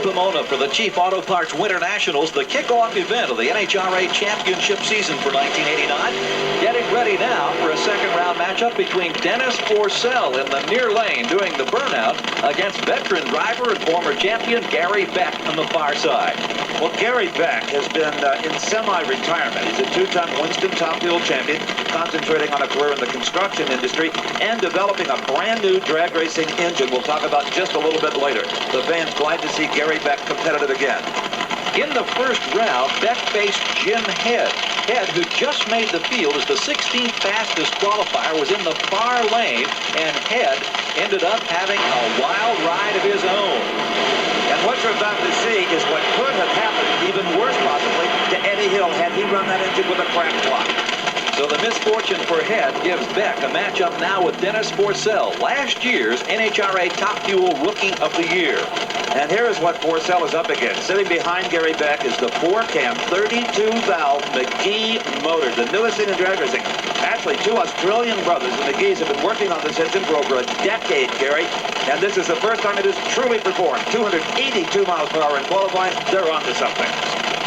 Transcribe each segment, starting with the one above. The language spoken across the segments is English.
Pomona for the Chief Auto Parts Winternationals, the kickoff event of the NHRA championship season for 1989. Getting ready now for a second-round matchup between Dennis Forcell in the near lane doing the burnout against veteran driver and former champion Gary Beck on the far side. Well, Gary Beck has been in semi-retirement. He's a two-time Winston Top Fuel champion, concentrating on a career in the construction industry and developing a brand-new drag racing engine we'll talk about just a little bit later. The fans glad to see Gary Beck competitive again. In the first round, Beck faced Jim Head. Head, who just made the field as the 16th fastest qualifier, was in the far lane, and Head ended up having a wild ride of his own. And what you're about to see is what could have happened, even worse possibly, to Eddie Hill had he run that engine with a cracked block. So the misfortune for Head gives Beck a matchup now with Dennis Forcell, last year's NHRA Top Fuel Rookie of the Year. And here is what Forcell is up against. Sitting behind Gary Beck is the 4-cam 32-valve McGee motor, the newest thing in drag racing. Actually, two Australian brothers, the McGees, have been working on this engine for over a decade, Gary. And this is the first time it is truly performed. 282 miles per hour in qualifying. They're onto something.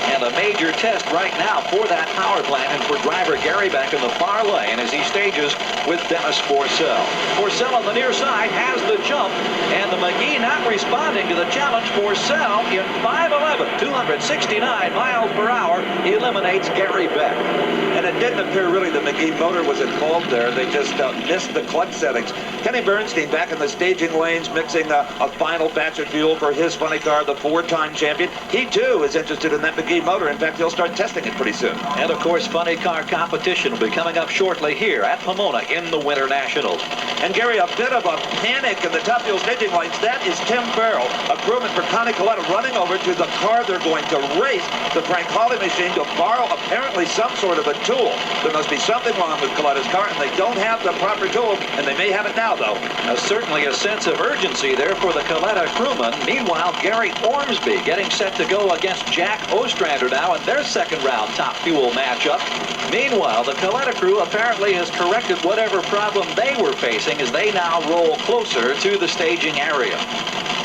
And a major test right now for that power plant and for driver Gary Beck in the far lane as he stages with Dennis Forcell. Forcell on the near side has the jump, and the McGee not responding to the challenge. Forcell in 5.11, 269 miles per hour, eliminates Gary Beck. And it didn't appear really the McGee motor was involved there. They just missed the clutch settings. Kenny Bernstein back in the staging lanes mixing a final batch of fuel for his funny car, the 4-time champion. He too is interested in that McGee motor. In fact, he'll start testing it pretty soon. And of course, funny car competition will be coming up shortly here at Pomona in the Winternationals. And Gary, a bit of a panic in the Top Fuel staging lanes. That is Tim Farrell, a crewman for Connie Coletta, running over to the car they're going to race, the Frank Hawley machine, to borrow apparently some sort of a tool. There must be something wrong with Coletta's car, and they don't have the proper tool, and they may have it now, though. Certainly a sense of urgency there for the Coletta crewman. Meanwhile, Gary Ormsby getting set to go against Jack Ostrander now in their second-round Top Fuel matchup. Meanwhile, the Coletta crew apparently has corrected whatever problem they were facing as they now roll closer to the staging area.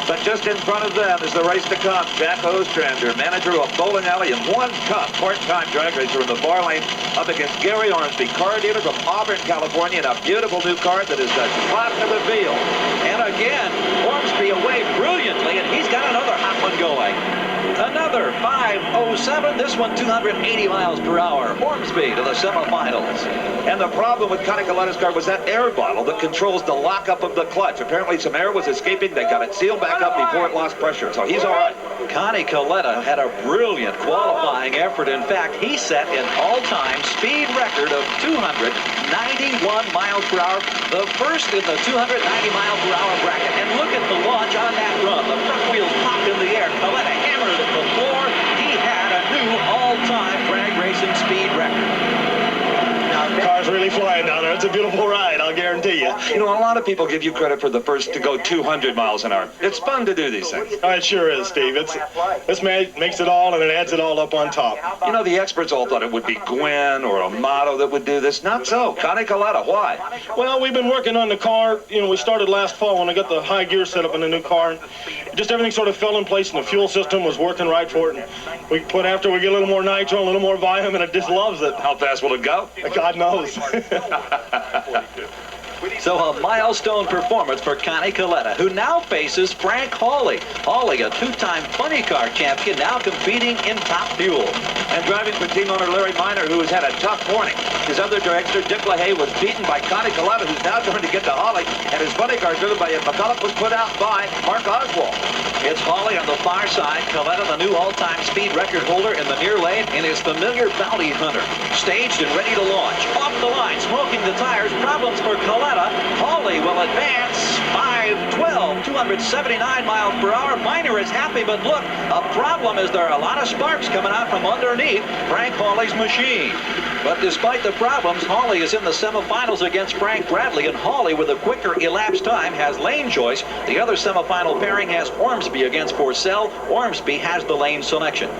But just in front of them is the race to come. Jack Ostrander, manager of Bowling Alley and one cup part-time drag racer in the far lane, up against Gary Ormsby, car dealer from Auburn, California, and a beautiful new car that is the top of the field. And again, Ormsby away brilliantly, and he's got another hot one going. Another 5.07, this one 280 miles per hour. Ormsby to the semifinals. And the problem with Connie Coletta's car was that air bottle that controls the lockup of the clutch. Apparently some air was escaping. They got it sealed back up before it lost pressure, so he's all right. Connie Coletta had a brilliant qualifying effort. In fact, he set an all-time speed record of 291 miles per hour, the first in the 290 mile per hour bracket. And look at the launch on that run. The front wheels popped in the air. Coletta hammered it before he had a new all-time drag racing speed record. The car's really flying down there. It's a beautiful ride, I'll guarantee you. You know, a lot of people give you credit for the first to go 200 miles an hour. It's fun to do these things. Oh, it sure is, Steve. This makes it all, and it adds it all up on top. You know, the experts all thought it would be Gwen or Amato that would do this. Not so. Connie Coletta, why? Well, we've been working on the car. You know, we started last fall when I got the high gear set up in the new car. And just everything sort of fell in place, and the fuel system was working right for it. And after we get a little more nitro, a little more volume, and it just loves it. How fast will it go? God knows. So a milestone performance for Connie Coletta, who now faces Frank Hawley. Hawley, a two-time funny car champion, now competing in Top Fuel. And driving for team owner Larry Miner, who has had a tough morning. His other dragster, Dick LaHaye, was beaten by Connie Coletta, who's now trying to get to Hawley. And his funny car, driven by Ed McCullough, was put out by Mark Oswald. It's Hawley on the far side. Coletta, the new all-time speed record holder in the near lane, in his familiar Bounty Hunter. Staged and ready to launch. Off the line, smoking the tires. Problems for Coletta. Hawley will advance 5.12, 279 miles per hour. Miner is happy, but look, a problem is there are a lot of sparks coming out from underneath Frank Hawley's machine. But despite the problems, Hawley is in the semifinals against Frank Bradley, and Hawley, with a quicker elapsed time, has lane choice. The other semifinal pairing has Ormsby against Forcell. Ormsby has the lane selection.